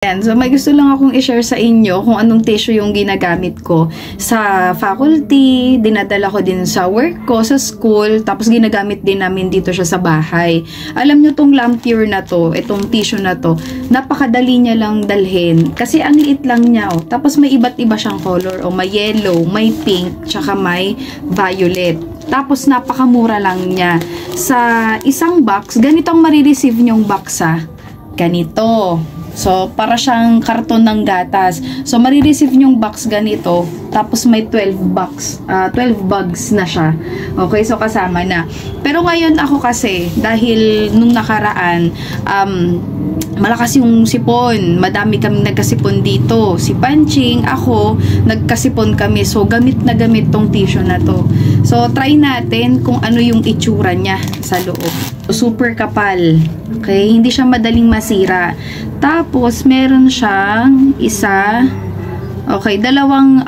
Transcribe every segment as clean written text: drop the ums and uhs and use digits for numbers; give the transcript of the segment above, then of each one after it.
Yan. So, may gusto lang akong i-share sa inyo kung anong tissue yung ginagamit ko sa faculty, dinadala ko din sa work ko, sa school, tapos ginagamit din namin dito siya sa bahay. Alam nyo tong Lampure na to, itong tissue na to, napakadali niya lang dalhin. Kasi ang liit lang niya, oh. Tapos may iba't iba siyang color, oh. May yellow, may pink, tsaka may violet. Tapos napakamura lang niya. Sa isang box, ganito ang marireceive nyong box, ha. Ganito. So, para siyang karton ng gatas. So, marireceive nyong box ganito. Tapos, may 12 bags na siya. Okay, so kasama na. Pero ngayon ako kasi, dahil nung nakaraan, malakas yung sipon. Madami kaming nagkasipon dito. Si Panching, ako, nagkasipon kami. So, gamit na gamit tong tissue na to. So, try natin kung ano yung itsura niya sa loob. Super kapal. Okay? Hindi siya madaling masira. Tapos, meron siyang isa, okay, dalawang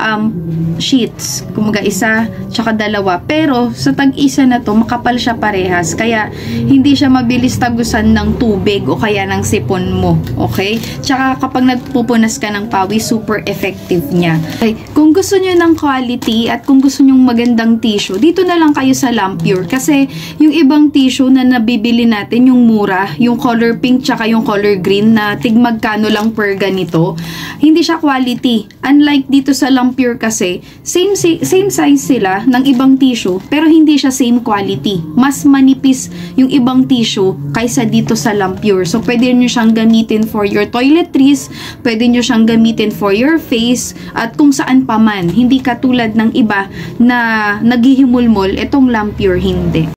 sheets. Kumaga isa, tsaka dalawa. Pero, sa tag-isa na to, makapal siya parehas. Kaya, hindi siya mabilis tagusan ng tubig o kaya ng sipon mo. Okay? Tsaka, kapag nagpupunas ka ng pawis, super effective niya. Okay? Kung gusto nyo ng quality at kung gusto nyo magandang tissue, dito na lang kayo sa Lampure. Kasi, yung ibang tissue na nabibili natin, yung mura, yung color pink tsaka yung color green na tigmagkano lang per ganito, hindi siya quality. Unlike dito sa Lampure kasi, same size sila ng ibang tissue, pero hindi siya same quality. Mas manipis yung ibang tissue kaysa dito sa Lampure. So, pwede nyo siyang gamitin for your toiletries, pwede nyo siyang gamitin for your face, at kung saan pa man. Hindi katulad ng iba na naghihimulmol, itong Lampure hindi.